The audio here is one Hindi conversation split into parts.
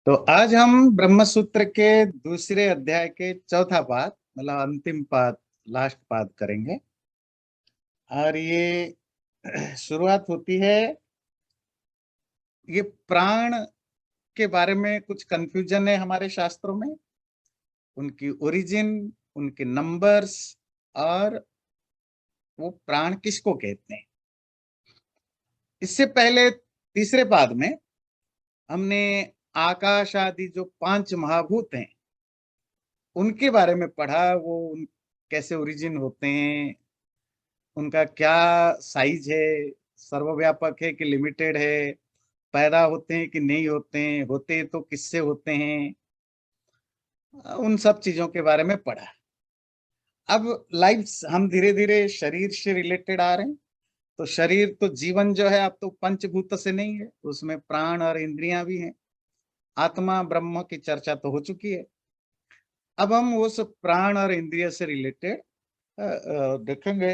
तो आज हम ब्रह्म सूत्र के दूसरे अध्याय के चौथा पाद मतलब अंतिम पाद लास्ट पाद करेंगे। और ये शुरुआत होती है। ये प्राण के बारे में कुछ कंफ्यूजन है हमारे शास्त्रों में, उनकी ओरिजिन, उनके नंबर्स और वो प्राण किसको कहते हैं। इससे पहले तीसरे पाद में हमने आकाश आदि जो पांच महाभूत हैं उनके बारे में पढ़ा। वो कैसे ओरिजिन होते हैं, उनका क्या साइज है, सर्वव्यापक है कि लिमिटेड है, पैदा होते हैं कि नहीं होते हैं, होते तो किससे होते हैं, उन सब चीजों के बारे में पढ़ा। अब लाइफ हम धीरे धीरे शरीर से रिलेटेड आ रहे हैं। तो शरीर तो जीवन जो है अब तो पंचभूत से नहीं है, उसमें प्राण और इंद्रियां भी हैं। आत्मा ब्रह्म की चर्चा तो हो चुकी है। अब हम उस प्राण और इंद्रिय से रिलेटेड देखेंगे।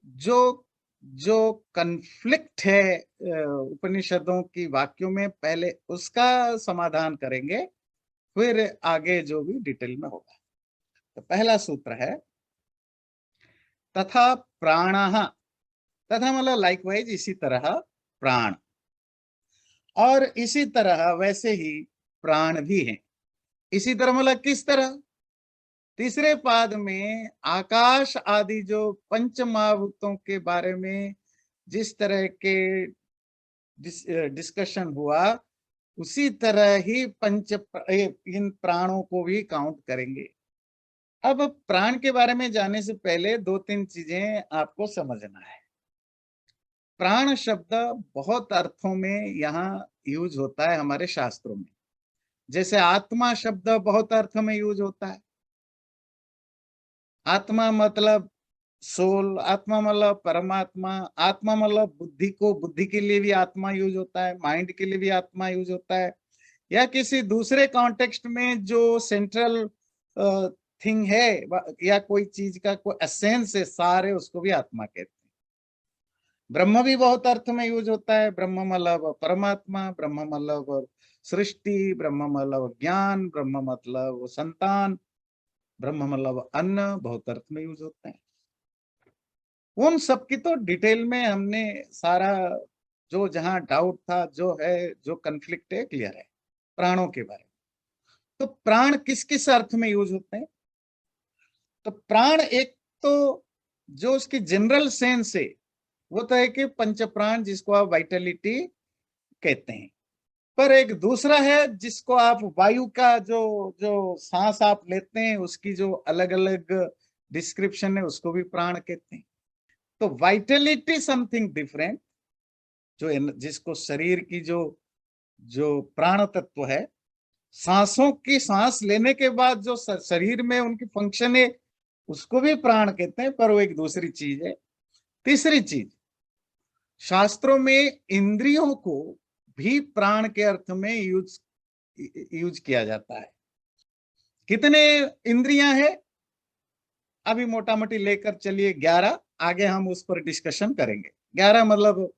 जो जो कन्फ्लिक्ट है उपनिषदों की वाक्यों में, पहले उसका समाधान करेंगे, फिर आगे जो भी डिटेल में होगा। तो पहला सूत्र है तथा प्राणः। तथा मतलब लाइकवाइज, इसी तरह प्राण, और इसी तरह वैसे ही प्राण भी हैं। इसी तरह मतलब किस तरह? तीसरे पाद में आकाश आदि जो पंच महाभूतों के बारे में जिस तरह के डिस्कशन हुआ, उसी तरह ही इन प्राणों को भी काउंट करेंगे। अब प्राण के बारे में जाने से पहले दो तीन चीजें आपको समझना है। प्राण शब्द बहुत अर्थों में यहाँ यूज होता है हमारे शास्त्रों में। जैसे आत्मा शब्द बहुत अर्थ में यूज होता है। आत्मा मतलब सोल, आत्मा मतलब परमात्मा, आत्मा मतलब बुद्धि को, बुद्धि के लिए भी आत्मा यूज होता है, माइंड के लिए भी आत्मा यूज होता है, या किसी दूसरे कॉन्टेक्स्ट में जो सेंट्रल थिंग है या कोई चीज का कोई एसेंस है, सारे उसको भी आत्मा कहते हैं। ब्रह्म भी बहुत अर्थ में यूज होता है। ब्रह्म मतलब परमात्मा, ब्रह्म मतलब सृष्टि, ब्रह्म मतलब ज्ञान, ब्रह्म मतलब संतान, ब्रह्म मतलब अन्न, बहुत अर्थ में यूज होते हैं। उन सब की तो डिटेल में हमने सारा, जो जहां डाउट था, जो है, जो कन्फ्लिक्ट है, क्लियर है प्राणों के बारे में। तो प्राण किस किस अर्थ में यूज होते हैं? तो प्राण एक तो जो उसकी जनरल सेंस है वो तो है कि पंच प्राण, जिसको आप वाइटलिटी कहते हैं। पर एक दूसरा है जिसको आप वायु का जो जो सांस आप लेते हैं उसकी जो अलग अलग डिस्क्रिप्शन है, उसको भी प्राण कहते हैं। तो वाइटलिटी समथिंग डिफरेंट, जो जिसको शरीर की जो जो प्राण तत्व है, सांसों की सांस लेने के बाद जो शरीर में उनकी फंक्शन है, उसको भी प्राण कहते हैं, पर वो एक दूसरी चीज है। तीसरी चीज, शास्त्रों में इंद्रियों को भी प्राण के अर्थ में यूज किया जाता है। कितने इंद्रियां हैं? अभी मोटा मोटी लेकर चलिए 11। आगे हम उस पर डिस्कशन करेंगे। 11 मतलब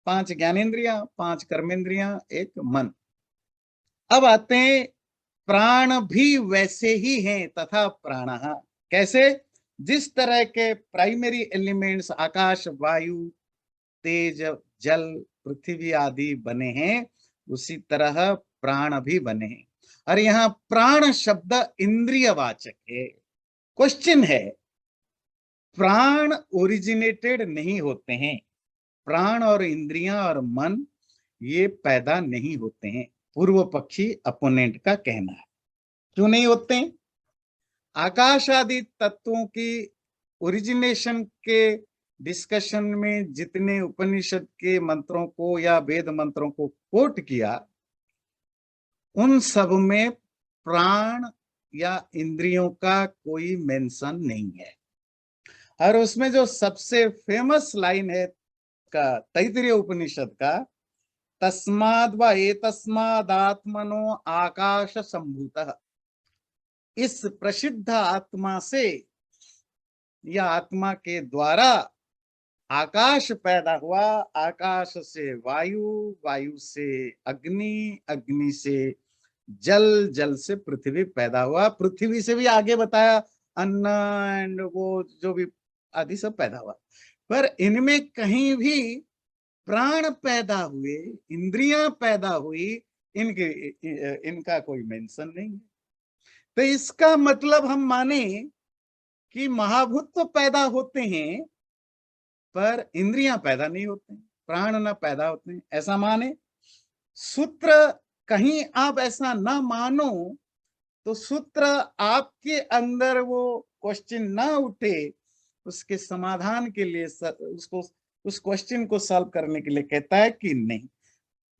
5 ज्ञानेंद्रियां, 5 कर्मेंद्रियां, एक मन। अब आते हैं, प्राण भी वैसे ही हैं तथा प्राणः। कैसे? जिस तरह के प्राइमरी एलिमेंट्स आकाश, वायु, तेज, जल, पृथ्वी आदि बने हैं, उसी तरह प्राण भी बने हैं। और यहाँ प्राण शब्द इंद्रियवाचक है। क्वेश्चन है, प्राण ओरिजिनेटेड नहीं होते हैं। प्राण और इंद्रियां और मन ये पैदा नहीं होते हैं, पूर्व पक्षी अपोनेंट का कहना है। क्यों नहीं होते हैं? आकाश आदि तत्वों की ओरिजिनेशन के डिस्कशन में जितने उपनिषद के मंत्रों को या वेद मंत्रों को कोट किया, उन सब में प्राण या इंद्रियों का कोई मेंशन नहीं है। और उसमें जो सबसे फेमस लाइन है का तैत्तिरीय उपनिषद का, तस्माद् व एतस्मादात्मनो आकाश संभूतः, इस प्रसिद्ध आत्मा से या आत्मा के द्वारा आकाश पैदा हुआ, आकाश से वायु, वायु से अग्नि, अग्नि से जल, जल से पृथ्वी पैदा हुआ, पृथ्वी से भी आगे बताया अन्न एंड वो जो भी आदि सब पैदा हुआ, पर इनमें कहीं भी प्राण पैदा हुए, इंद्रियां पैदा हुई, इनके इनका कोई मेंशन नहीं है। तो इसका मतलब हम माने कि महाभूत तो पैदा होते हैं पर इंद्रियां पैदा नहीं होते, प्राण न पैदा होते हैं, ऐसा माने। सूत्र कहीं आप ऐसा ना मानो तो सूत्र आपके अंदर वो क्वेश्चन ना उठे, उसके समाधान के लिए उसको उस क्वेश्चन को सॉल्व करने के लिए कहता है कि नहीं,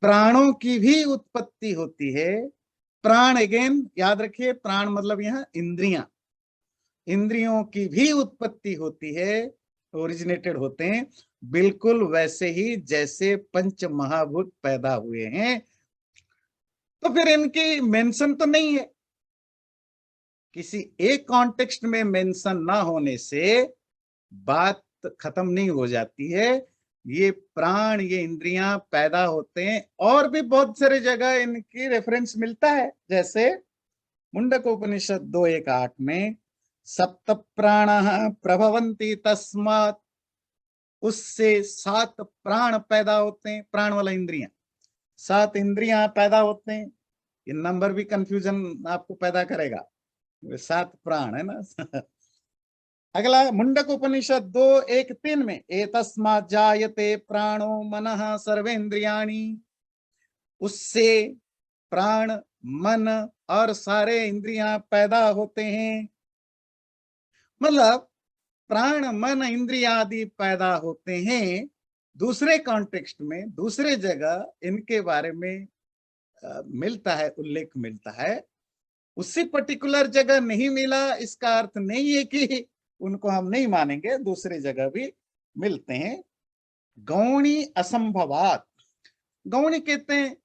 प्राणों की भी उत्पत्ति होती है। प्राण अगेन याद रखिए, प्राण मतलब यहाँ इंद्रियां, इंद्रियों की भी उत्पत्ति होती है, ओरिजिनेटेड होते हैं, बिल्कुल वैसे ही जैसे पंच महाभूत पैदा हुए हैं। तो फिर इनकी मेंशन तो नहीं है, किसी एक कॉन्टेक्स्ट में मेंशन ना होने से बात खत्म नहीं हो जाती है। ये प्राण, ये इंद्रियां पैदा होते हैं, और भी बहुत सारे जगह इनकी रेफरेंस मिलता है, जैसे मुंडक उपनिषद 2:1-8 में सप्त प्राण प्रभवंती तस्मात्, उससे 7 प्राण पैदा होते हैं, प्राण वाला इंद्रियां, 7 इंद्रियां पैदा होते हैं। ये नंबर भी कंफ्यूजन आपको पैदा करेगा, 7 प्राण है ना। अगला मुंडक उपनिषद 2:1-3 में एतस्मात् जायते प्राणो मनः सर्वेन्द्रियाणि, उससे प्राण, मन और सारे इंद्रियां पैदा होते हैं। मतलब प्राण, मन, इंद्रिया आदि पैदा होते हैं। दूसरे कॉन्टेक्स्ट में, दूसरे जगह इनके बारे में मिलता है, उल्लेख मिलता है। उसी पर्टिकुलर जगह नहीं मिला इसका अर्थ नहीं है कि उनको हम नहीं मानेंगे, दूसरे जगह भी मिलते हैं। गौणी असंभवात, गौणी कहते हैं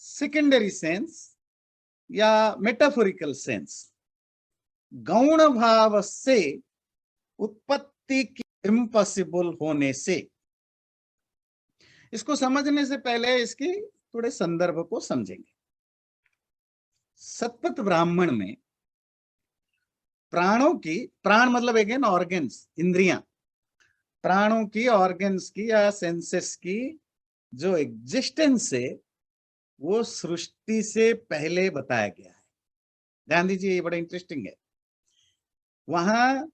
सेकेंडरी सेंस या मेटाफोरिकल सेंस, गौण भाव से उत्पत्ति की इम्पॉसिबल होने से। इसको समझने से पहले इसकी थोड़े संदर्भ को समझेंगे। सतपथ ब्राह्मण में प्राणों की, प्राण मतलब अगेन ऑर्गन्स, इंद्रियां, प्राणों की, ऑर्गन्स की या सेंसेस की जो एग्जिस्टेंस है वो सृष्टि से पहले बताया गया है। ध्यान दीजिए, ये बड़ा इंटरेस्टिंग है। वहां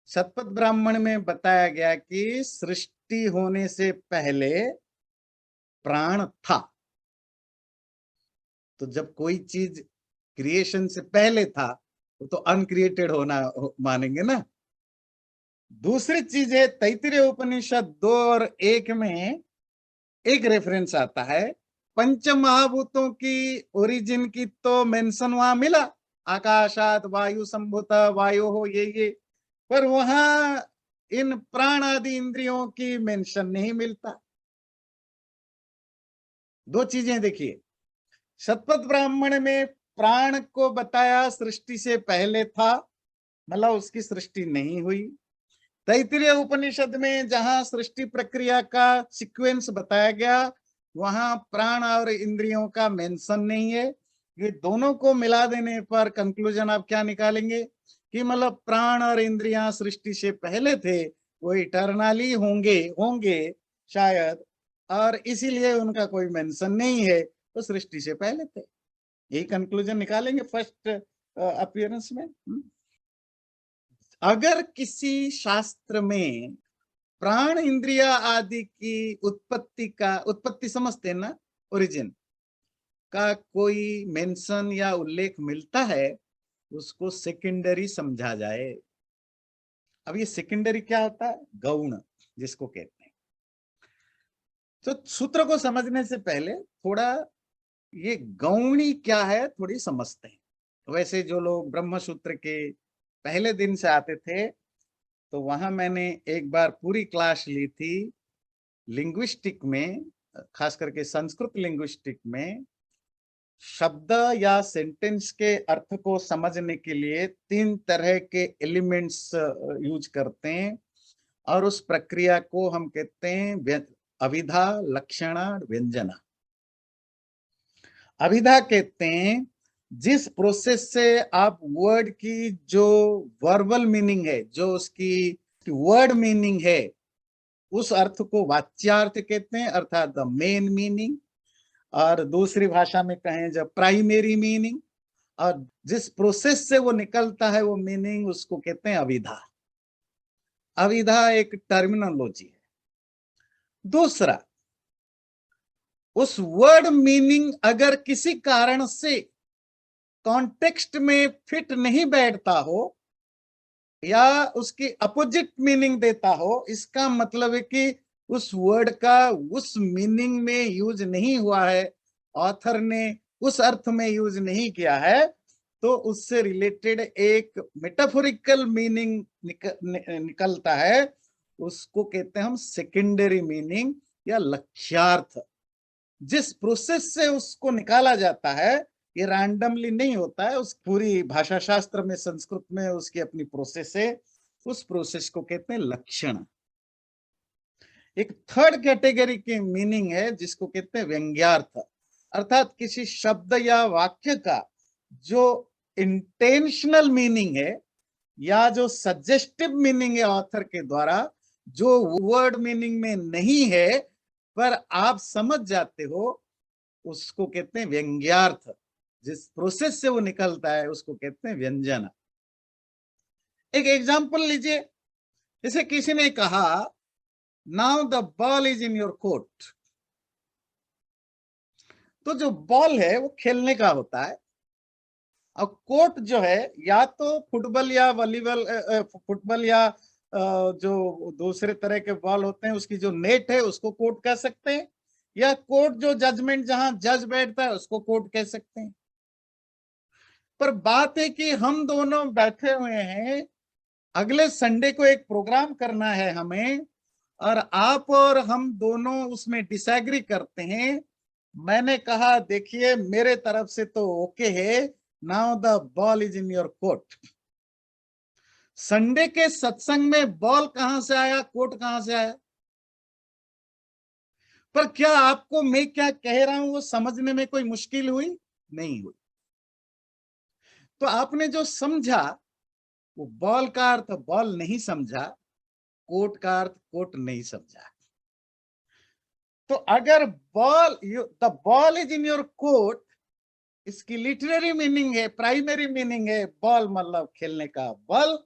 सतपथ ब्राह्मण में बताया गया कि सृष्टि होने से पहले प्राण था। तो जब कोई चीज क्रिएशन से पहले था तो अनक्रिएटेड होना मानेंगे ना। दूसरी चीज है, तैत्तिरीय उपनिषद 2:1 में एक रेफरेंस आता है, पंच महाभूतों की ओरिजिन की तो मेंशन वहां मिला, आकाशात वायु संभूत वायु हो ये, पर वहां इन प्राण आदि इंद्रियों की मेंशन नहीं मिलता। दो चीजें देखिए, शतपथ ब्राह्मण में प्राण को बताया सृष्टि से पहले था, मतलब उसकी सृष्टि नहीं हुई। तैत्तिरीय उपनिषद में जहां सृष्टि प्रक्रिया का सीक्वेंस बताया गया वहां प्राण और इंद्रियों का मेंशन नहीं है। ये दोनों को मिला देने पर कंक्लूजन आप क्या निकालेंगे कि मतलब प्राण और इंद्रियां सृष्टि से पहले थे, वो इटर्नली होंगे होंगे शायद, और इसीलिए उनका कोई मेंशन नहीं है, तो सृष्टि से पहले थे। यही कंक्लूजन निकालेंगे फर्स्ट अपीयरेंस में। अगर किसी शास्त्र में प्राण, इंद्रिया आदि की उत्पत्ति का, उत्पत्ति समझते हैं ना, ओरिजिन का कोई मेंशन या उल्लेख मिलता है, उसको सेकेंडरी समझा जाए। अब ये सेकेंडरी क्या होता है? गौण जिसको कहते हैं। तो सूत्र को समझने से पहले थोड़ा ये गौणी क्या है थोड़ी समझते हैं। वैसे जो लोग ब्रह्म सूत्र के पहले दिन से आते थे, तो वहां मैंने एक बार पूरी क्लास ली थी लिंग्विस्टिक में, खास करके संस्कृत लिंग्विस्टिक में। शब्द या सेंटेंस के अर्थ को समझने के लिए 3 तरह के एलिमेंट्स यूज करते हैं, और उस प्रक्रिया को हम कहते हैं अभिधा, लक्षणा, व्यंजना। अभिधा कहते हैं जिस प्रोसेस से आप वर्ड की जो वर्बल मीनिंग है, जो उसकी वर्ड मीनिंग है, उस अर्थ को वाच्यार्थ कहते हैं, अर्थात द मेन मीनिंग। और दूसरी भाषा में कहें जब प्राइमरी मीनिंग, और जिस प्रोसेस से वो निकलता है वो मीनिंग, उसको कहते हैं अविधा। अविधा एक टर्मिनोलॉजी है। दूसरा, उस वर्ड मीनिंग अगर किसी कारण से कॉन्टेक्स्ट में फिट नहीं बैठता हो या उसकी अपोजिट मीनिंग देता हो, इसका मतलब है कि उस वर्ड का उस मीनिंग में यूज नहीं हुआ है, ऑथर ने उस अर्थ में यूज नहीं किया है, तो उससे रिलेटेड एक मेटाफोरिकल मीनिंग निकलता है, उसको कहते हैं हम सेकेंडरी मीनिंग या लक्ष्यार्थ। जिस प्रोसेस से उसको निकाला जाता है, ये रैंडमली नहीं होता है, उस पूरी भाषा शास्त्र में, संस्कृत में उसकी अपनी प्रोसेस है, उस प्रोसेस को कहते हैं लक्षण। एक थर्ड कैटेगरी की मीनिंग है जिसको कहते हैं व्यंग्यार्थ, अर्थात किसी शब्द या वाक्य का जो इंटेंशनल मीनिंग है या जो सजेस्टिव मीनिंग है ऑथर के द्वारा, जो वर्ड मीनिंग में नहीं है पर आप समझ जाते हो, उसको कहते हैं व्यंग्यार्थ। जिस प्रोसेस से वो निकलता है उसको कहते हैं व्यंजन। एक एग्जांपल लीजिए, जैसे किसी ने कहा now the ball is in your court. तो जो बॉल है वो खेलने का होता है, और कोर्ट जो है या तो फुटबॉल या वॉलीबॉल, फुटबॉल या जो दूसरे तरह के बॉल होते हैं उसकी जो नेट है उसको कोर्ट कह सकते हैं, या कोर्ट जो जजमेंट जहां जज बैठता है उसको कोर्ट कह सकते हैं। पर बात है कि हम दोनों बैठे हुए हैं, अगले संडे को एक प्रोग्राम करना है हमें, और आप और हम दोनों उसमें डिसएग्री करते हैं। मैंने कहा देखिए मेरे तरफ से तो ओके है, now the ball is in your court. Sunday के सत्संग में बॉल कहां से आया, कोर्ट कहां से आया? पर क्या आपको मैं क्या कह रहा हूं वो समझने में कोई मुश्किल हुई? नहीं हुई। तो आपने जो समझा वो बॉल का अर्थ बॉल नहीं समझा, कोर्ट का अर्थ कोर्ट नहीं समझा। तो अगर ball, the ball is in your court, इसकी लिटरेरी मीनिंग है, प्राइमरी मीनिंग है, बॉल मतलब खेलने का बॉल,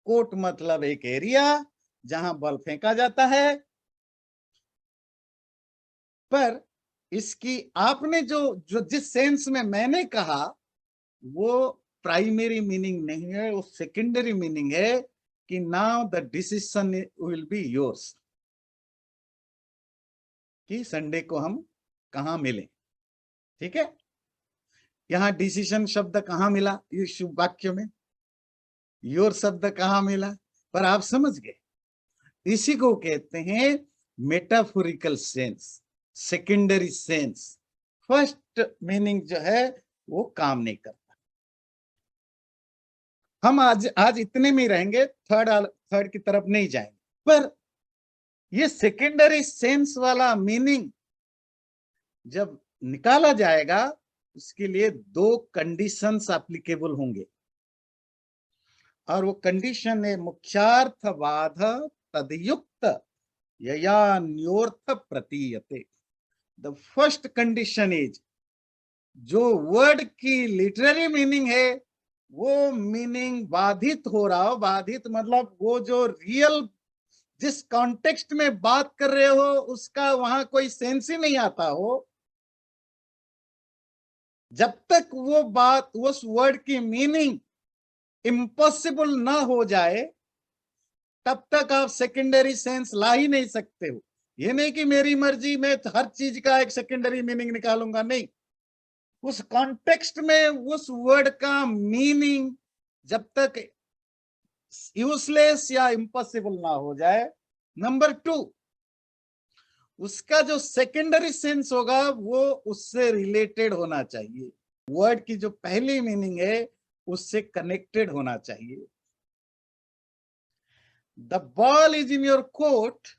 कोर्ट मतलब एक एरिया जहां बॉल फेंका जाता है। पर इसकी आपने जो जो जिस सेंस में मैंने कहा वो प्राइमरी मीनिंग नहीं है, वो सेकेंडरी मीनिंग है कि now the decision will be yours, कि संडे को हम कहां मिलें। ठीक है, यहां डिसीजन शब्द कहां मिला इस वाक्य में, योर शब्द कहां मिला, पर आप समझ गए। इसी को कहते हैं metaphorical sense, secondary sense. First meaning जो है वो काम नहीं करता। हम आज आज इतने में ही रहेंगे, थर्ड की तरफ नहीं जाएंगे। पर ये सेकेंडरी सेंस वाला मीनिंग जब निकाला जाएगा, उसके लिए दो कंडीशंस एप्लीकेबल होंगे, और वो कंडीशन है मुख्यार्थवाद तदयुक्त यया न्योर्थ प्रतीयते। द फर्स्ट कंडीशन इज, जो वर्ड की लिटरेरी मीनिंग है वो मीनिंग बाधित हो रहा हो, बाधित मतलब वो जो रियल जिस कॉन्टेक्स्ट में बात कर रहे हो उसका वहां कोई सेंस ही नहीं आता हो, जब तक वो बात उस वर्ड की मीनिंग इम्पॉसिबल ना हो जाए तब तक आप सेकेंडरी सेंस ला ही नहीं सकते हो। ये नहीं कि मेरी मर्जी में हर चीज का एक सेकेंडरी मीनिंग निकालूंगा, नहीं। उस कॉन्टेक्स्ट में उस वर्ड का मीनिंग जब तक यूजलेस या इम्पॉसिबल ना हो जाए। नंबर टू, उसका जो सेकेंडरी सेंस होगा वो उससे रिलेटेड होना चाहिए, वर्ड की जो पहली मीनिंग है उससे कनेक्टेड होना चाहिए। The ball is in your court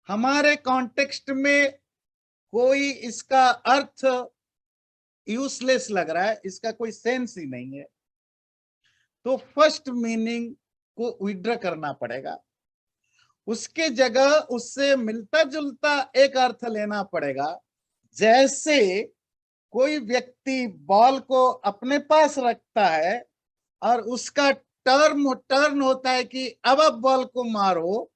हमारे कॉन्टेक्स्ट में कोई इसका अर्थ यूजलेस लग रहा है, इसका कोई सेंस ही नहीं है, तो फर्स्ट मीनिंग को विड्रॉ करना पड़ेगा, उसके जगह उससे मिलता जुलता एक अर्थ लेना पड़ेगा। जैसे कोई व्यक्ति बॉल को अपने पास रखता है और उसका टर्न होता है कि अब आप बॉल को मारो,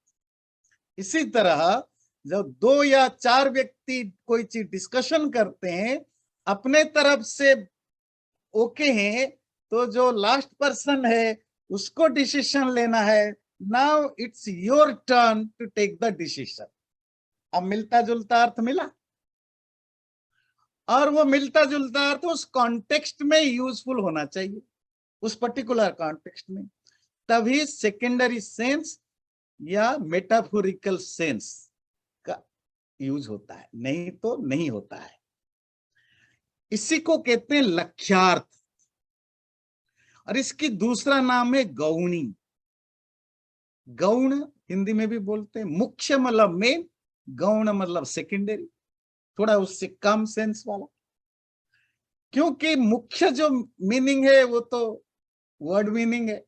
इसी तरह जब 2 या 4 व्यक्ति कोई चीज डिस्कशन करते हैं, अपने तरफ से ओके हैं, तो जो लास्ट पर्सन है उसको डिसीजन लेना है। Now it's your turn to take the decision. अब मिलता जुलता अर्थ मिला, और वो मिलता जुलता अर्थ उस कॉन्टेक्स्ट में यूजफुल होना चाहिए, उस पर्टिकुलर कॉन्टेक्स्ट में, तभी सेकेंडरी सेंस या मेटाफोरिकल सेंस का यूज होता है, नहीं तो नहीं होता है। इसी को कहते हैं लक्ष्यार्थ, और इसकी दूसरा नाम है गौणी। गौण हिंदी में भी बोलते हैं, मुख्य मतलब मेन, गौण मतलब सेकेंडरी, थोड़ा उससे कम सेंस वाला। क्योंकि मुख्य जो मीनिंग है वो तो वर्ड मीनिंग है,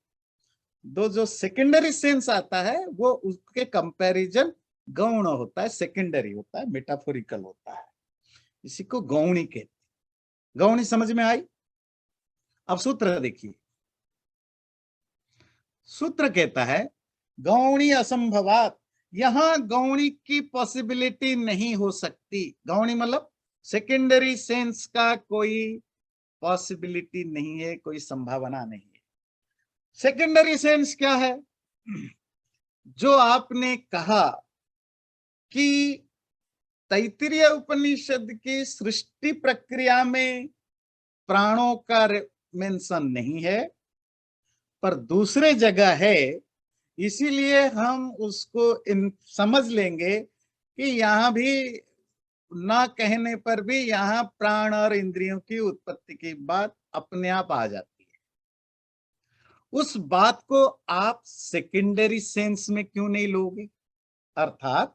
दो जो सेकेंडरी सेंस आता है वो उसके कंपैरिजन गौण होता है, सेकेंडरी होता है, मेटाफोरिकल होता है। इसी को गौणी कहते हैं। गौणी समझ में आई? अब सूत्र देखिए, सूत्र कहता है गौणी असंभवात, यहां गौणी की पॉसिबिलिटी नहीं हो सकती। गौणी मतलब सेकेंडरी सेंस का कोई पॉसिबिलिटी नहीं है, कोई संभावना नहीं है। सेकेंडरी सेंस क्या है? जो आपने कहा कि तैत्तिरीय उपनिषद की सृष्टि प्रक्रिया में प्राणों का मेंशन नहीं है, पर दूसरे जगह है, इसीलिए हम उसको समझ लेंगे कि यहां भी ना कहने पर भी यहां प्राण और इंद्रियों की उत्पत्ति की बात अपने आप आ जाती है। उस बात को आप सेकेंडरी सेंस में क्यों नहीं लोगे? अर्थात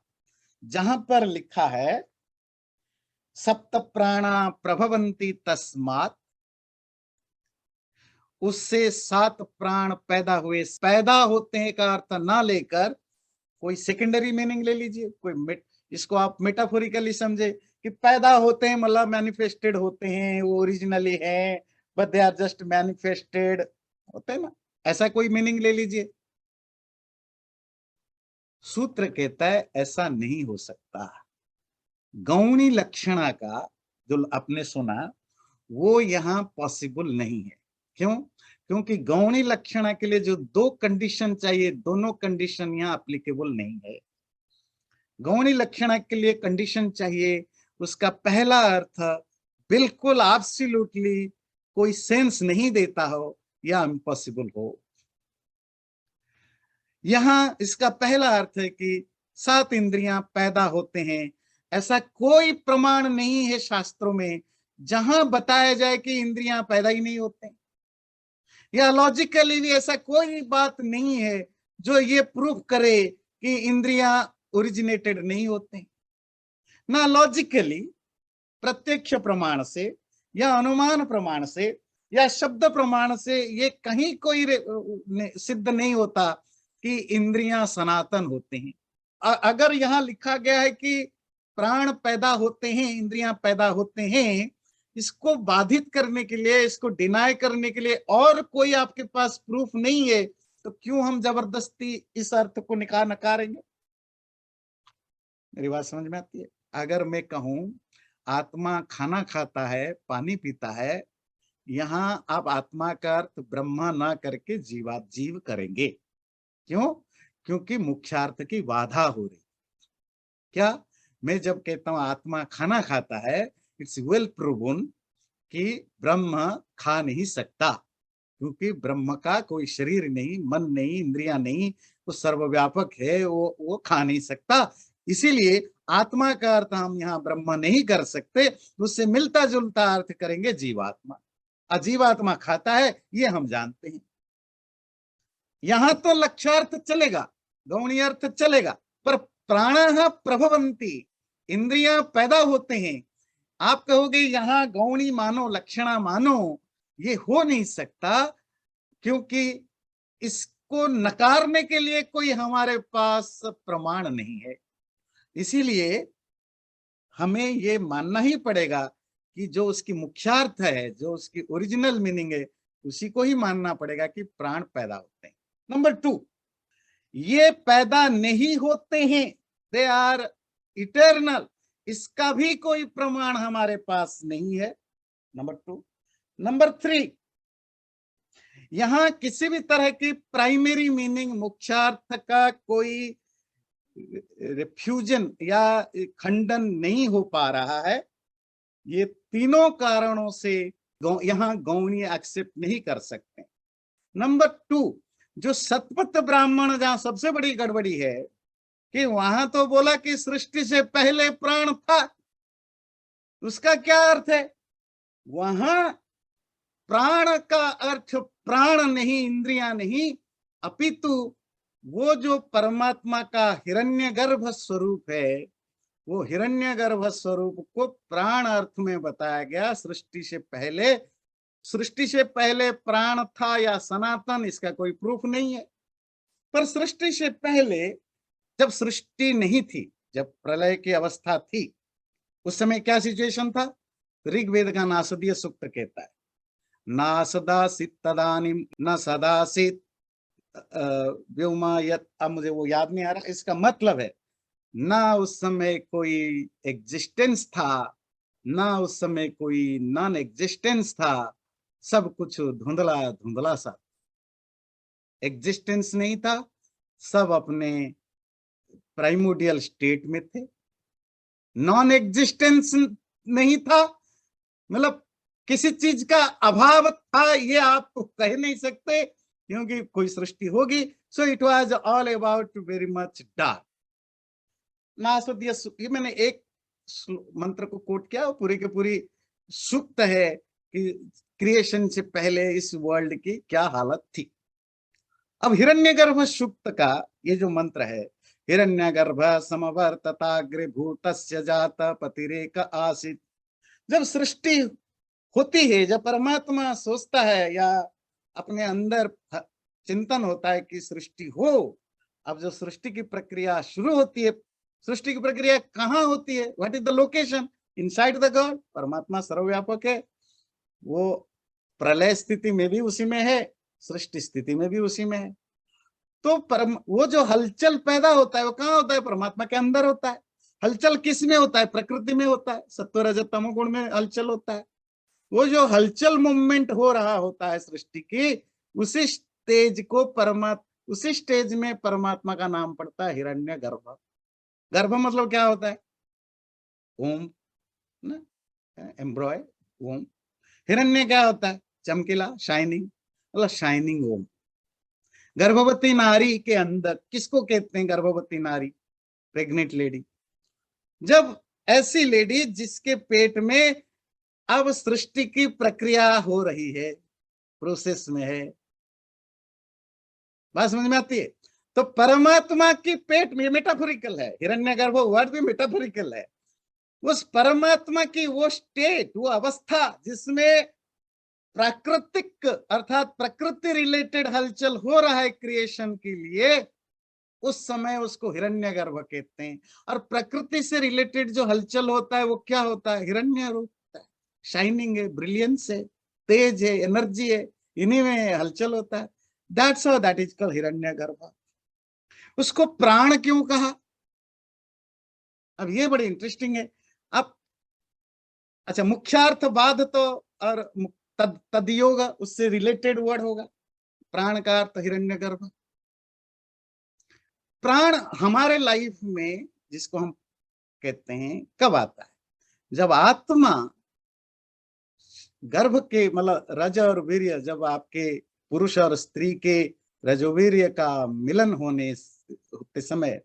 जहां पर लिखा है सप्त प्राणा प्रभवन्ति तस्मात्, उससे 7 प्राण पैदा हुए, पैदा होते हैं का अर्थ ना लेकर कोई सेकेंडरी मीनिंग ले लीजिए, कोई इसको आप मेटाफोरिकली समझे कि पैदा होते हैं मतलब मैनिफेस्टेड होते हैं, वो ओरिजिनली हैं, but they are just manifested होते हैं ना, ऐसा कोई मीनिंग ले लीजिए। सूत्र कहता है ऐसा नहीं हो सकता। गौणी लक्षणा का जो आपने सुना वो यहां पॉसिबल नहीं है। क्यों? क्योंकि गौणी लक्षणा के लिए जो 2 कंडीशन चाहिए, दोनों कंडीशन यहां एप्लीकेबल नहीं है। गौणी लक्षणा के लिए कंडीशन चाहिए, उसका पहला अर्थ बिल्कुल एब्सोल्युटली कोई सेंस नहीं देता हो या इम्पॉसिबल हो। यहां इसका पहला अर्थ है कि 7 इंद्रियां पैदा होते हैं, ऐसा कोई प्रमाण नहीं है शास्त्रों में जहां बताया जाए कि इंद्रियां पैदा ही नहीं होते, या लॉजिकली भी ऐसा कोई बात नहीं है जो ये प्रूफ करे कि इंद्रियां ओरिजिनेटेड नहीं होते। ना लॉजिकली प्रत्यक्ष प्रमाण से या अनुमान प्रमाण से या शब्द प्रमाण से ये कहीं कोई सिद्ध नहीं होता कि इंद्रियां सनातन होते हैं। अगर यहां लिखा गया है कि प्राण पैदा होते हैं, इंद्रियां पैदा होते हैं, इसको बाधित करने के लिए, इसको डिनाई करने के लिए और कोई आपके पास प्रूफ नहीं है, तो क्यों हम जबरदस्ती इस अर्थ को नकारेंगे? मेरी बात समझ में आती है? अगर मैं कहूं आत्मा खाना खाता है, पानी पीता है, यहां आप आत्मा का अर्थ ब्रह्मा ना करके जीव करेंगे। क्यों? क्योंकि मुख्यार्थ की बाधा हो रही। क्या? मैं जब कहता हूं आत्मा खाना खाता है, इट्स वेल प्रूवन कि ब्रह्म खा नहीं सकता, क्योंकि ब्रह्म का कोई शरीर नहीं, मन नहीं, इंद्रियां नहीं, वो सर्वव्यापक है, वो खा नहीं सकता। इसीलिए आत्मा का अर्थ हम यहाँ ब्रह्म नहीं कर सकते, उससे मिलता जुलता अर्थ करेंगे जीवात्मा। अजीवात्मा खाता है ये हम जानते हैं। यहां तो लक्ष्यार्थ चलेगा, गौणी अर्थ चलेगा, पर प्राणः प्रभवन्ति, इंद्रियां पैदा होते हैं, आप कहोगे यहाँ गौणी मानो लक्षणा मानो, ये हो नहीं सकता, क्योंकि इसको नकारने के लिए कोई हमारे पास प्रमाण नहीं है। इसीलिए हमें ये मानना ही पड़ेगा कि जो उसकी मुख्यार्थ है, जो उसकी ओरिजिनल मीनिंग है, उसी को ही मानना पड़ेगा कि प्राण पैदा होते हैं। नंबर 2, ये पैदा नहीं होते हैं, दे आर इटर्नल, इसका भी कोई प्रमाण हमारे पास नहीं है। नंबर 2। नंबर 3, यहां किसी भी तरह की प्राइमरी मीनिंग, मुख्यार्थ का कोई रिफ्यूजन या खंडन नहीं हो पा रहा है। ये तीनों कारणों से यहां गौणी एक्सेप्ट नहीं कर सकते। नंबर 2, जो सतपथ ब्राह्मण, जहां सबसे बड़ी गड़बड़ी है कि वहां तो बोला कि सृष्टि से पहले प्राण था, उसका क्या अर्थ है? वहां प्राण का अर्थ प्राण नहीं, इंद्रियां नहीं, अपितु वो जो परमात्मा का हिरण्यगर्भ स्वरूप है, वो हिरण्यगर्भ स्वरूप को प्राण अर्थ में बताया गया। सृष्टि से पहले, सृष्टि से पहले प्राण था या सनातन, इसका कोई प्रूफ नहीं है। पर सृष्टि से पहले, जब सृष्टि नहीं थी, जब प्रलय की अवस्था थी, उस समय क्या सिचुएशन था? ऋग्वेद का नासदीय सूक्त कहता है, ना सदासित तदानीम न सदासित व्योमा यत्, अब मुझे वो याद नहीं आ रहा। इसका मतलब है ना उस समय कोई एग्जिस्टेंस था, ना उस समय कोई नॉन एग्जिस्टेंस था, सब कुछ धुंधला धुंधला सा, एग्जिस्टेंस नहीं था, सब अपने प्राइमोडियल स्टेट में थे। नॉन एग्जिस्टेंस नहीं था, मतलब किसी चीज का अभाव था, ये आप तो कह नहीं सकते, क्योंकि कोई सृष्टि होगी। So it was all about very much dark. Nasadiya, ये मैंने एक मंत्र को कोट किया, पूरी की पूरी सूक्त है कि क्रिएशन से पहले इस वर्ल्ड की क्या हालत थी। अब हिरण्यगर्भ सूक्त का ये जो मंत्र है, हिरण्यगर्भ समवर्तताग्रे भूतस्य जात पतिरेक आसित, जब सृष्टि होती है, जब परमात्मा सोचता है या अपने अंदर चिंतन होता है कि सृष्टि हो, अब जो सृष्टि की प्रक्रिया शुरू होती है, सृष्टि की प्रक्रिया कहाँ होती है? What is the location? Inside the God. परमात्मा सर्वव्यापक है, वो प्रलय स्थिति में भी उसी में है, सृष्टि स्थिति में भी उसी में है। तो वो जो हलचल पैदा होता है, वो कहाँ होता है? परमात्मा के अंदर होता है। हलचल किस में होता है? प्रकृति में होता है, सत्व रजत तमोगुण में हलचल होता है। वो जो हलचल मूवमेंट हो रहा होता है सृष्टि की, उसी स्टेज को उसी स्टेज में परमात्मा का नाम पड़ता है हिरण्य गर्भ। गर्भ मतलब क्या होता है? ओम ना, एम्ब्रॉय, ओम। हिरण्य क्या होता है? चमकीला, शाइनिंग, मतलब शाइनिंग ओम। गर्भवती नारी के अंदर किसको कहते हैं? गर्भवती नारी, प्रेग्नेंट लेडी। जब ऐसी लेडी जिसके पेट में अब सृष्टि की प्रक्रिया हो रही है, प्रोसेस में है, बात समझ में आती है? तो परमात्मा की पेट में, मेटाफोरिकल है, हिरण्यगर्भ वर्ड भी मेटाफोरिकल है। उस परमात्मा की वो स्टेट, वो अवस्था जिसमें प्राकृतिक अर्थात प्रकृति रिलेटेड हलचल हो रहा है क्रिएशन के लिए, उस समय उसको हिरण्यगर्भ कहते हैं। और प्रकृति से रिलेटेड जो हलचल होता है वो क्या होता है? हिरण्य रूप होता है, शाइनिंग है, ब्रिलियंस है, तेज है, एनर्जी है, इन्हीं में हलचल होता है। That's how that is called हिरण्यगर्भ। उसको प्राण क्यों कहा? अब ये बड़ी इंटरेस्टिंग है। अब अच्छा, मुख्यार्थ बाद तो और तदयोग उससे रिलेटेड वर्ड होगा। प्राण का अर्थ हिरण्यगर्भ। प्राण हमारे लाइफ में जिसको हम कहते हैं कब आता है? जब आत्मा गर्भ के, मतलब रज और वीर्य, जब आपके पुरुष और स्त्री के रजोवीर्य का मिलन होते समय,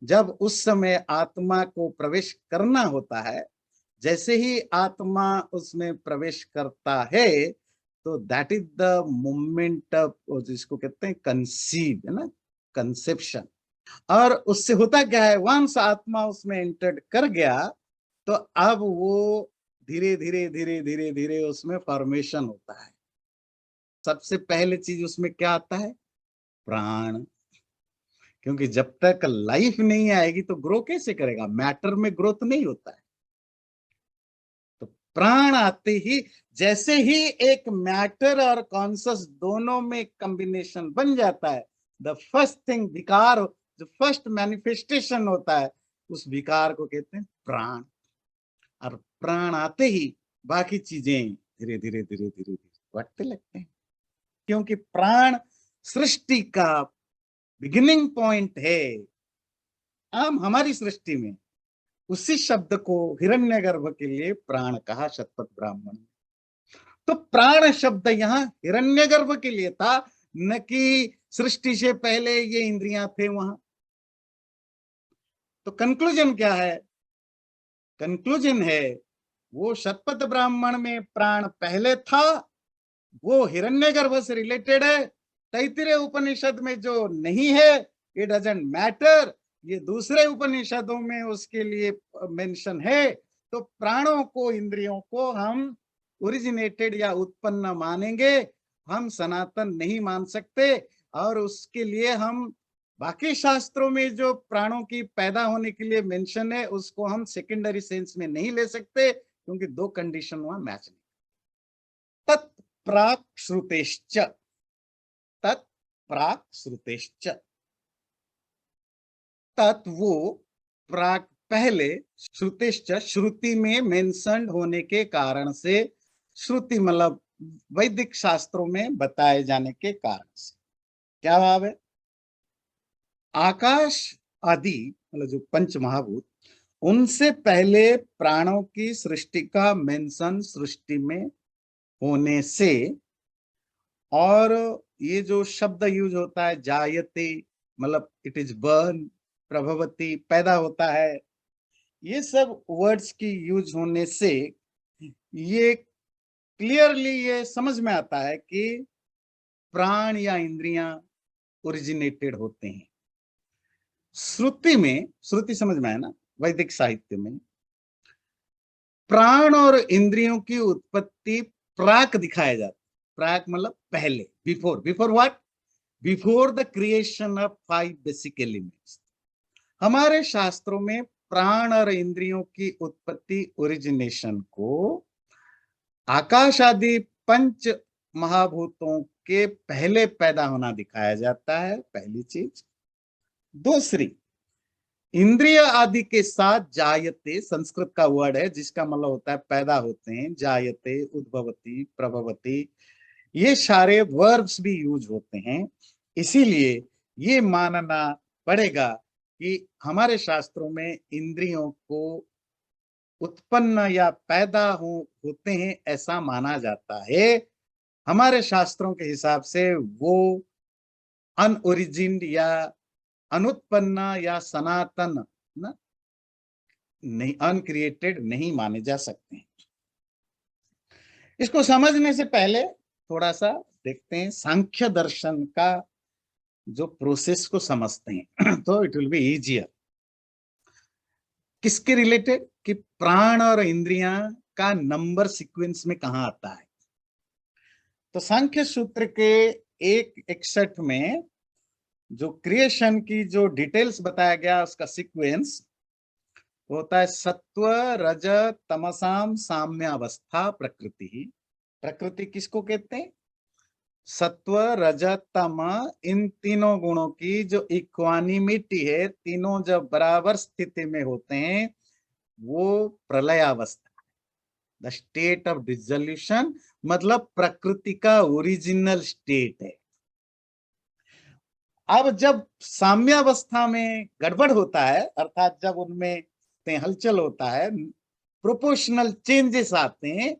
जब उस समय आत्मा को प्रवेश करना होता है, जैसे ही आत्मा उसमें प्रवेश करता है, तो that is the moment of, जिसको कहते हैं कंसीव, है ना, कंसेप्शन। और उससे होता क्या है? वंस आत्मा उसमें एंटर्ड कर गया, तो अब वो धीरे धीरे धीरे धीरे धीरे उसमें फॉर्मेशन होता है। सबसे पहले चीज उसमें क्या आता है? प्राण। क्योंकि जब तक लाइफ नहीं आएगी तो ग्रो कैसे करेगा? मैटर में ग्रोथ नहीं होता है। तो प्राण आते ही, जैसे ही एक मैटर और कॉन्शस दोनों में कॉम्बिनेशन बन जाता है, द फर्स्ट थिंग, विकार, जो फर्स्ट मैनिफेस्टेशन होता है, उस विकार को कहते हैं प्राण। और प्राण आते ही बाकी चीजें धीरे धीरे धीरे धीरे धीरे बढ़ते लगते हैं। क्योंकि प्राण सृष्टि का बिगिनिंग पॉइंट है। हम हमारी सृष्टि में उसी शब्द को हिरण्यगर्भ के लिए प्राण कहा शतपथ ब्राह्मण। तो प्राण शब्द यहाँ हिरण्यगर्भ के लिए था, न कि सृष्टि से पहले ये इंद्रियां थे वहां। तो कंक्लूजन क्या है? कंक्लूजन है वो शतपथ ब्राह्मण में प्राण पहले था, वो हिरण्यगर्भ से रिलेटेड है। तैत्तिरीय उपनिषद में जो नहीं है, इट डजंट मैटर, ये दूसरे उपनिषदों में उसके लिए मेंशन है। तो प्राणों को, इंद्रियों को हम ओरिजिनेटेड या उत्पन्न मानेंगे, हम सनातन नहीं मान सकते। और उसके लिए हम बाकी शास्त्रों में जो प्राणों की पैदा होने के लिए मेंशन है, उसको हम सेकेंडरी सेंस में नहीं ले सकते, क्योंकि दो कंडीशन वहां मैच नहीं। तत्प्राक् श्रुतेश्च, तत्प्राक् श्रुतेश्च, तत् वो, प्राक पहले, श्रुतिश्च श्रुति में मेंशन्ड होने के कारण से, श्रुति मतलब वैदिक शास्त्रों में बताए जाने के कारण से। क्या भाव है? आकाश आदि मतलब जो पंच महाभूत, उनसे पहले प्राणों की सृष्टि का मेंशन सृष्टि में होने से, और ये जो शब्द यूज होता है जायते, मतलब इट इज बर्न, प्रभवती पैदा होता है, ये सब वर्ड्स की यूज होने से ये क्लियरली ये समझ में आता है कि प्राण या इंद्रियां ओरिजिनेटेड होते हैं। श्रुति में, श्रुति समझ में है ना, वैदिक साहित्य में प्राण और इंद्रियों की उत्पत्ति प्राक दिखाया जाता है। प्राक मतलब पहले, before. Before what? Before the creation of 5 basic elements. हमारे शास्त्रों में प्राण और इंद्रियों की उत्पत्ति, ओरिजिनेशन को आकाश आदि पंच महाभूतों के पहले पैदा होना दिखाया जाता है, पहली चीज। दूसरी, इंद्रिय आदि के साथ जायते, संस्कृत का वर्ड है जिसका मतलब होता है पैदा होते हैं, जायते, उद्भवती, प्रभवती, ये सारे वर्ब्स भी यूज होते हैं। इसीलिए ये मानना पड़ेगा कि हमारे शास्त्रों में इंद्रियों को उत्पन्न या पैदा होते हैं ऐसा माना जाता है। हमारे शास्त्रों के हिसाब से वो अनओरिजिन्ड या अनुत्पन्न या सनातन ना, नहीं, अनक्रिएटेड नहीं माने जा सकते हैं। इसको समझने से पहले थोड़ा सा देखते हैं सांख्य दर्शन का जो प्रोसेस को समझते हैं तो इट विल बी इजियर। किसके रिलेटेड? कि प्राण और इंद्रियां का नंबर सीक्वेंस में कहां आता है। तो सांख्य सूत्र के 1:61 में जो क्रिएशन की जो डिटेल्स बताया गया, उसका सीक्वेंस होता है सत्व रज तमसाम साम्यावस्था प्रकृति। प्रकृति किसको कहते हैं? सत्व रज तम, इन तीनों गुणों की जो इक्वानिमिटी है, तीनों जब बराबर स्थिति में होते हैं, वो प्रलयावस्था, द स्टेट ऑफ डिसोल्यूशन, मतलब प्रकृति का ओरिजिनल स्टेट है। अब जब साम्यावस्था में गड़बड़ होता है, अर्थात जब उनमें हलचल होता है, प्रोपोर्शनल चेंजेस आते हैं,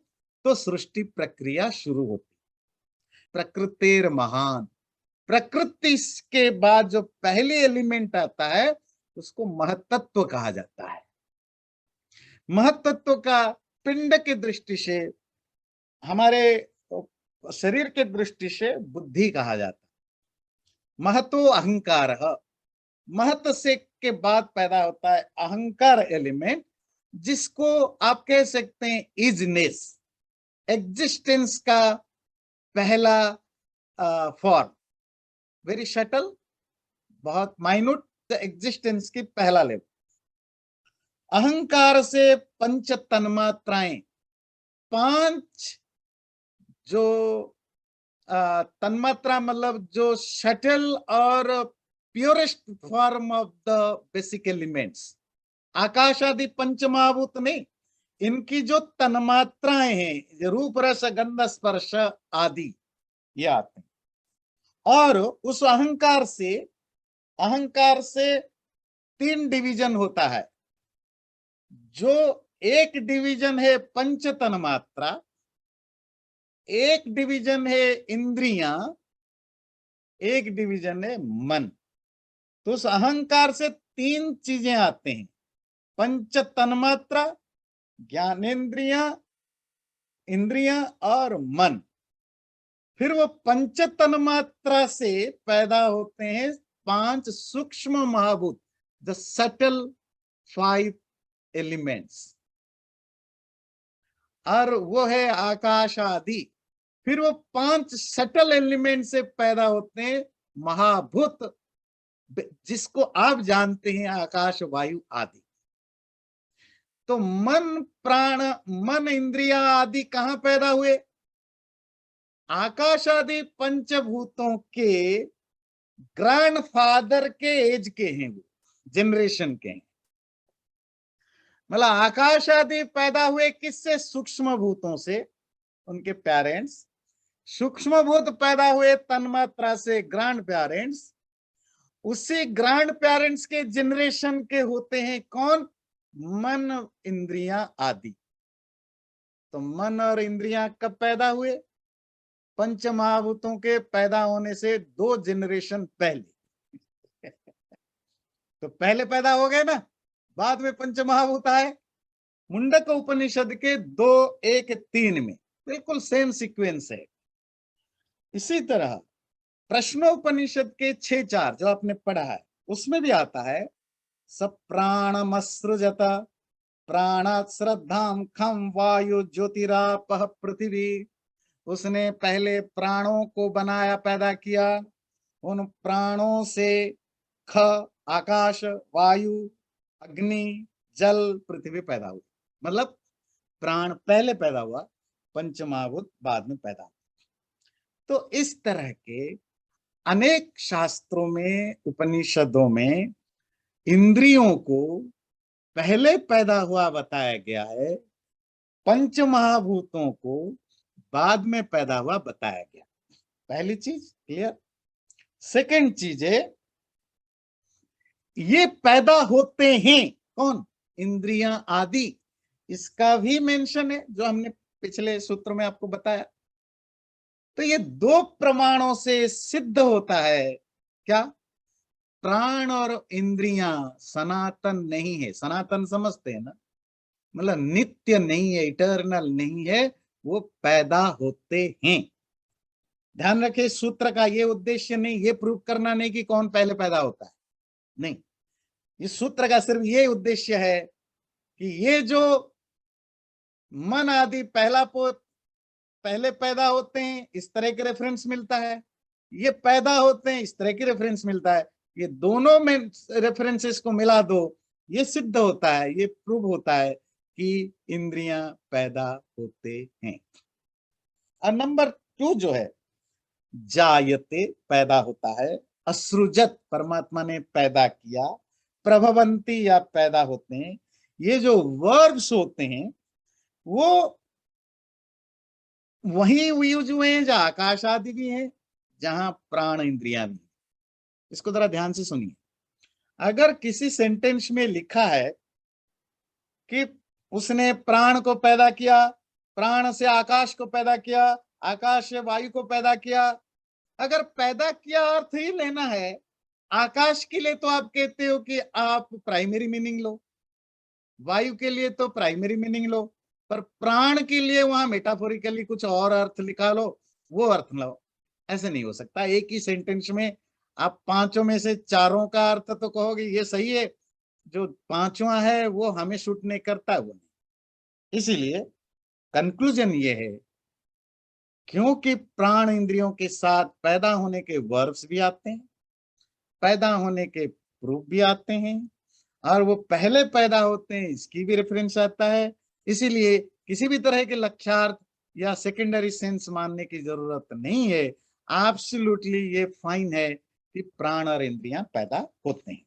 तो सृष्टि प्रक्रिया शुरू होती है। प्रकृतिर महान, प्रकृति के बाद जो पहले एलिमेंट आता है उसको महतत्व कहा जाता है। महतत्व का पिंड की दृष्टि से, हमारे शरीर के दृष्टि से बुद्धि कहा जाता है। महतो अहंकार, महत से के बाद पैदा होता है अहंकार एलिमेंट, जिसको आप कह सकते हैं इजनेस, एग्जिस्टेंस का पहला फॉर्म, वेरी शटल, बहुत माइन्यूट, एग्जिस्टेंस की पहला लेवल। अहंकार से पंच तन्मात्राएं, पांच जो तन्मात्रा मतलब जो शटल और purest form of the basic elements, आकाश आदि पंच महाभूत नहीं, इनकी जो तन्मात्राएं हैं, रूप रस गंध स्पर्श आदि, ये आते हैं। और उस अहंकार से तीन डिवीजन होता है। जो एक डिवीजन है पंच तन्मात्रा, एक डिवीजन है इंद्रियां, एक डिवीजन है मन। तो उस अहंकार से तीन चीजें आते हैं, पंच तन्मात्रा, ज्ञानेन्द्रियां, इंद्रियां और मन। फिर वो पंच तन्मात्रा से पैदा होते हैं पांच सूक्ष्म महाभूत, द सटल 5 एलिमेंट्स, और वो है आकाश आदि। फिर वो पांच सटल एलिमेंट से पैदा होते हैं महाभूत, जिसको आप जानते हैं आकाश वायु आदि। तो मन प्राण मन इंद्रिया आदि कहां पैदा हुए? आकाश आदि पंचभूतों के ग्रैंडफादर के एज के हैं, वो जनरेशन के हैं। मतलब आकाश आदि पैदा हुए किससे? सूक्ष्म भूतों से, उनके पेरेंट्स। सूक्ष्म भूत पैदा हुए तन्मात्रा से, ग्रैंड पेरेंट्स। उसी ग्रैंड पेरेंट्स के जनरेशन के होते हैं कौन? मन इंद्रियां आदि। तो मन और इंद्रियां कब पैदा हुए? पंच महाभूतों के पैदा होने से 2 जनरेशन पहले। तो पहले पैदा हो गए ना, बाद में पंच महाभूत आए। मुंडक उपनिषद के 2:1-3 में बिल्कुल सेम सीक्वेंस है। इसी तरह प्रश्नोपनिषद के 6:4 जो आपने पढ़ा है, उसमें भी आता है, स प्राणमसृजत प्राणात् श्रद्धाम खम वायु ज्योतिरापः पृथ्वी। उसने पहले प्राणों को बनाया, पैदा किया। उन प्राणों से ख आकाश, वायु, अग्नि, जल, पृथ्वी पैदा हुई। मतलब प्राण पहले पैदा हुआ, पंचमहाभूत बाद में पैदा हुआ। तो इस तरह के अनेक शास्त्रों में, उपनिषदों में इंद्रियों को पहले पैदा हुआ बताया गया है, पंच महाभूतों को बाद में पैदा हुआ बताया गया। पहली चीज क्लियर। सेकंड चीज है, ये पैदा होते हैं कौन? इंद्रियां आदि। इसका भी मेंशन है जो हमने पिछले सूत्र में आपको बताया। तो ये 2 प्रमाणों से सिद्ध होता है क्या? प्राण और इंद्रियां सनातन नहीं है। सनातन समझते हैं ना, मतलब नित्य नहीं है, इटर्नल नहीं है, वो पैदा होते हैं। ध्यान रखें, सूत्र का ये उद्देश्य नहीं, ये प्रूव करना नहीं कि कौन पहले पैदा होता है, नहीं। इस सूत्र का सिर्फ ये उद्देश्य है कि ये जो मन आदि पहले पैदा होते हैं, इस तरह के रेफरेंस मिलता है। ये पैदा होते हैं, इस तरह की रेफरेंस मिलता है। ये दोनों में रेफरेंसेस को मिला दो, ये सिद्ध होता है, ये प्रूव होता है कि इंद्रियां पैदा होते हैं। और नंबर 2 जो है, जायते पैदा होता है, असृजत परमात्मा ने पैदा किया, प्रभवंती या पैदा होते हैं। ये जो वर्ब्स होते हैं वो वही यूज हुए हैं जहां आकाश आदि भी हैं, जहां प्राण इंद्रियां भी। इसको जरा ध्यान से सुनिए। अगर किसी सेंटेंस में लिखा है कि उसने प्राण को पैदा किया, प्राण से आकाश को पैदा किया, आकाश से वायु को पैदा किया, अगर पैदा किया अर्थ ही लेना है, आकाश के लिए तो आप कहते हो कि आप प्राइमरी मीनिंग लो, वायु के लिए तो प्राइमरी मीनिंग लो, पर प्राण के लिए वहां मेटाफोरिकली कुछ और अर्थ लिखा लो, वो अर्थ लो। ऐसे नहीं हो सकता। एक ही सेंटेंस में आप 5 में से 4 का अर्थ तो कहोगे ये सही है, जो पांचवा है वो हमें शूट नहीं करता, वो नहीं। इसीलिए कंक्लूजन ये है, क्योंकि प्राण इंद्रियों के साथ पैदा होने के वर्ब्स भी आते हैं, पैदा होने के प्रूफ भी आते हैं, और वो पहले पैदा होते हैं इसकी भी रेफरेंस आता है। इसीलिए किसी भी तरह के लक्ष्यार्थ या सेकेंडरी सेंस मानने की जरूरत नहीं है। एब्सोल्युटली ये फाइन है कि प्राण और इंद्रियां पैदा होते हैं।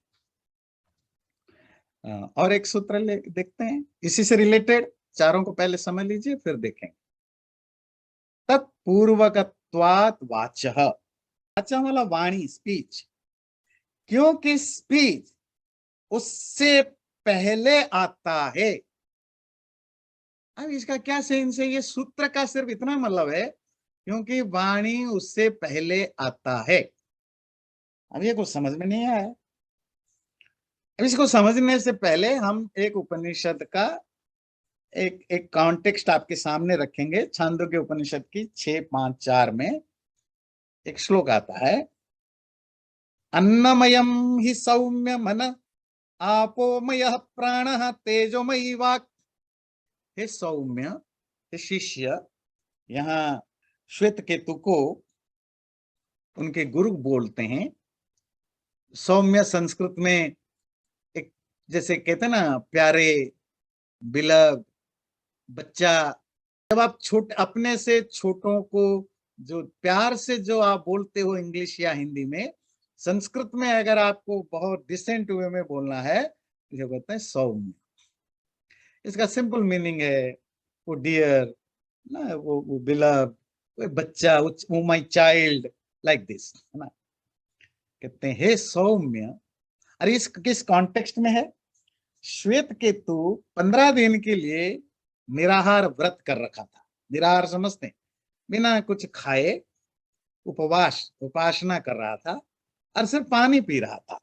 और एक सूत्र देखते हैं इसी से रिलेटेड, चारों को पहले समझ लीजिए फिर देखेंगे। तत्पूर्वकत्वात् वाचः, वाचा वाला वाणी, स्पीच, क्योंकि स्पीच उससे पहले आता है। अब इसका क्या सेंस है? ये सूत्र का सिर्फ इतना मतलब है क्योंकि वाणी उससे पहले आता है। अब ये कुछ समझ में नहीं आया। अब इसको समझने से पहले हम एक उपनिषद का एक कॉन्टेक्स्ट आपके सामने रखेंगे। छांदोग्य उपनिषद की 6.5.4 में एक श्लोक आता है, अन्नमयम हि सौम्य मन आपोमय प्राण तेजोमयी वाक्। हे सौम्य, हे शिष्य, यहाँ श्वेत केतु को उनके गुरु बोलते हैं। सौम्य संस्कृत में एक, जैसे कहते हैं ना, प्यारे, बिलव, बच्चा। जब आप छोटे, अपने से छोटों को जो प्यार से जो आप बोलते हो इंग्लिश या हिंदी में, संस्कृत में अगर आपको बहुत डिसेंट वे में बोलना है तो ये कहते हैं सौम्य। इसका सिंपल मीनिंग है वो डियर ना, वो बिलव, वो बच्चा, वो माय चाइल्ड, लाइक दिस, है ना। कहते हैं हे सौम्य। अरे इस किस कॉन्टेक्स्ट में है? श्वेत केतु 15 दिन के लिए निराहार व्रत कर रखा था। निराहार समझते हैं? बिना कुछ खाए उपवास, उपासना कर रहा था और सिर्फ पानी पी रहा था।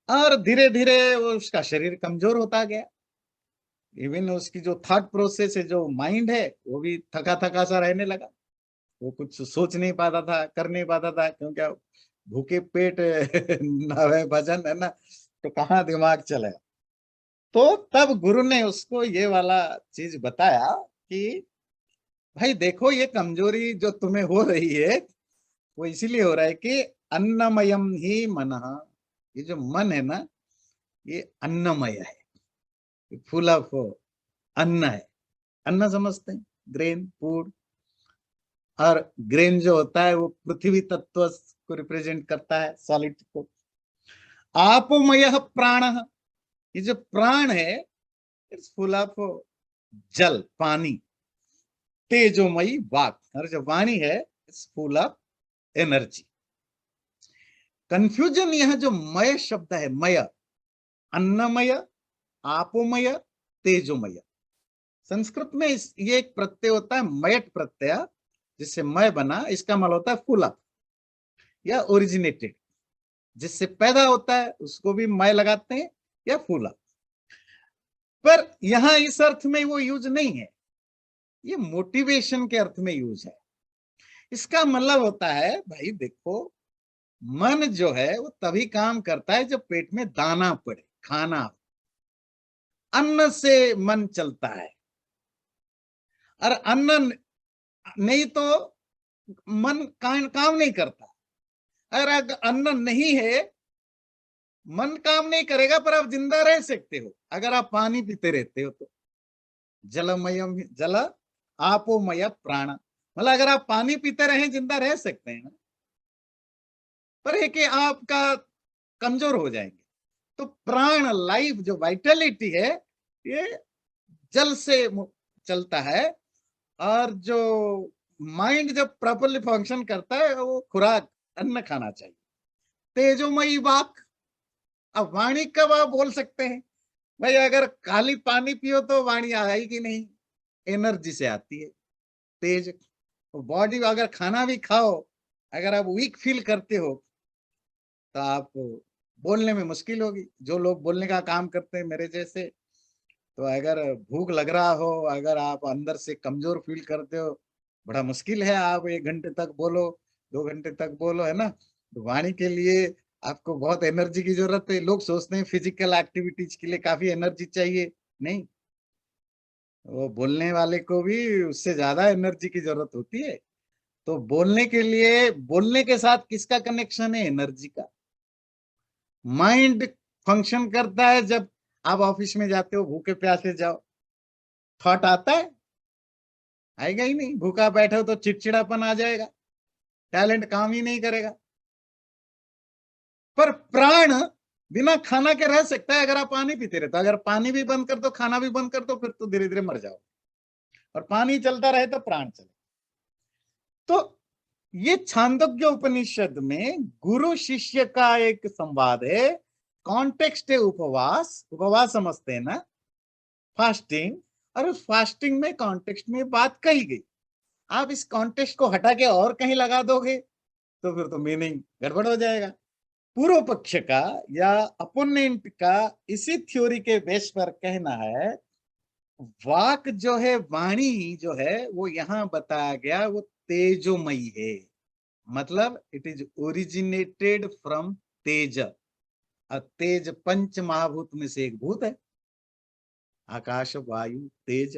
और धीरे धीरे उसका शरीर कमजोर होता गया। इवन उसकी जो थॉट प्रोसेस है, जो माइंड है, वो भी थका थका सा रहने लगा। वो कुछ सोच नहीं पाता था, कर नहीं पाता था, क्योंकि भूखे पेट ना भजन, है ना, तो कहाँ दिमाग चले। तो तब गुरु ने उसको ये वाला चीज बताया कि भाई देखो, ये कमजोरी जो तुम्हें हो रही है वो इसीलिए हो रहा है कि अन्नमयम ही मनः। ये जो मन है ना, ये अन्नमय है, फुल ऑफ अन्न है। अन्न समझते हैं? Grain, food. और ग्रेन जो होता है वो पृथ्वी तत्व को रिप्रेजेंट करता है, सॉलिड को। आपोमय प्राण, ये जो प्राण है इट्स फुल ऑफ जल, पानी। तेजोमयी वाक, और जो वाणी है it's full of energy. Confusion यह जो मय शब्द है, मय, अन्नमय, आपोमय, तेजोमय। संस्कृत में ये एक प्रत्यय होता है मयट प्रत्यय, जिससे मय बना। इसका मतलब होता है फुल ऑफ या ओरिजिनेटेड। जिससे पैदा होता है उसको भी मय लगाते हैं या फुल ऑफ। पर यहां इस अर्थ में वो यूज नहीं है, ये मोटिवेशन के अर्थ में यूज है। इसका मतलब होता है भाई देखो, मन जो है वो तभी काम करता है जब पेट में दाना पड़े, खाना। अन्न से मन चलता है, और अन्न नहीं तो मन काम नहीं करता। अगर अन्न नहीं है, मन काम नहीं करेगा, पर आप जिंदा रह सकते हो अगर आप पानी पीते रहते हो तो। जलमयम जल आपोमय प्राण, मतलब अगर आप पानी पीते रहे जिंदा रह सकते हैं ना, पर है कि आपका कमजोर हो जाएंगे। तो प्राण, लाइफ, जो वाइटलिटी है, ये जल से चलता है। और जो माइंड जब प्रॉपरली फंक्शन करता है वो खुराक, अन्न खाना चाहिए। तेजोमयी वाक, अब वाणी कब आप बोल सकते हैं? भाई अगर खाली पानी पियो तो वाणी आएगी नहीं, एनर्जी से आती है, तेज। तो बॉडी, अगर खाना भी खाओ, अगर आप वीक फील करते हो तो आप बोलने में मुश्किल होगी। जो लोग बोलने का काम करते हैं मेरे जैसे, तो अगर भूख लग रहा हो, अगर आप अंदर से कमजोर फील करते हो, बड़ा मुश्किल है आप 1 घंटे तक बोलो, 2 घंटे तक बोलो, है ना। तो वाणी के लिए आपको बहुत एनर्जी की जरूरत है। लोग सोचते हैं फिजिकल एक्टिविटीज के लिए काफी एनर्जी चाहिए, नहीं, वो बोलने वाले को भी उससे ज्यादा एनर्जी की जरूरत होती है। तो बोलने के लिए, बोलने के साथ किसका कनेक्शन है? एनर्जी का। माइंड फंक्शन करता है जब आप ऑफिस में जाते हो, भूखे प्यासे जाओ, थॉट आता है? आएगा ही नहीं। भूखा बैठे हो तो चिड़चिड़ापन आ जाएगा, टैलेंट काम ही नहीं करेगा। पर प्राण बिना खाना के रह सकता है अगर आप पानी पीते रहे। तो अगर पानी भी बंद कर दो, खाना भी बंद कर दो, फिर तो धीरे धीरे मर जाओ। और पानी चलता रहे तो प्राण चले। तो ये छांदोग्य उपनिषद में गुरु शिष्य का एक संवाद है। कॉन्टेक्स्ट है उपवास, उपवास समझते हैं ना, फास्टिंग। और उस फास्टिंग में कॉन्टेक्स्ट में बात कही गई। आप इस कॉन्टेक्स्ट को हटा के और कहीं लगा दोगे तो फिर तो मीनिंग गड़बड़ हो जाएगा। पूर्व पक्ष का या अपोनेंट का इसी थ्योरी के बेस पर कहना है, वाक जो है, वाणी जो है, वो यहां बताया गया वो तेजोमयी है। मतलब इट इज ओरिजिनेटेड फ्रॉम तेज। तेज पंच महाभूत में से एक भूत है, आकाश वायु तेज।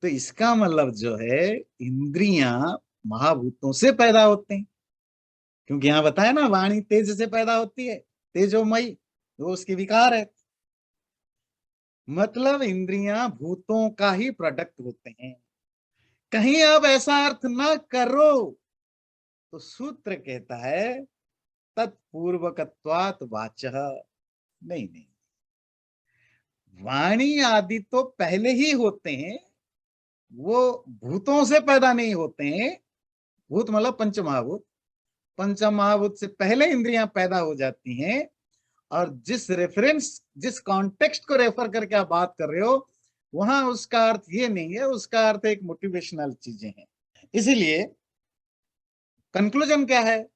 तो इसका मतलब जो है, इंद्रियां महाभूतों से पैदा होते हैं। क्योंकि यहां बताया ना, वाणी तेज से पैदा होती है, तेजोमयी, वो उसकी विकार है। मतलब इंद्रियां भूतों का ही प्रोडक्ट होते हैं। कहीं अब ऐसा अर्थ ना करो। तो सूत्र कहता है तत्पूर्वकत्वात् वाचः। नहीं नहीं, वाणी आदि तो पहले ही होते हैं, वो भूतों से पैदा नहीं होते हैं। भूत मतलब पंचमहाभूत, पंचमहाभूत से पहले इंद्रियां पैदा हो जाती हैं। और जिस रेफरेंस, जिस कॉन्टेक्स्ट को रेफर करके आप बात कर रहे हो, वहां उसका अर्थ ये नहीं है, उसका अर्थ एक मोटिवेशनल चीजें हैं। इसीलिए कंक्लूजन क्या है?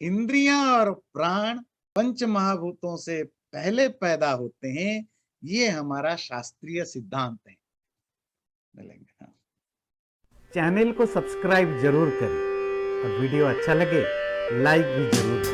इंद्रियां और प्राण पंच महाभूतों से पहले पैदा होते हैं, ये हमारा शास्त्रीय सिद्धांत है। मिलेंगे, हाँ। चैनल को सब्सक्राइब जरूर करें और वीडियो अच्छा लगे लाइक भी जरूर करें।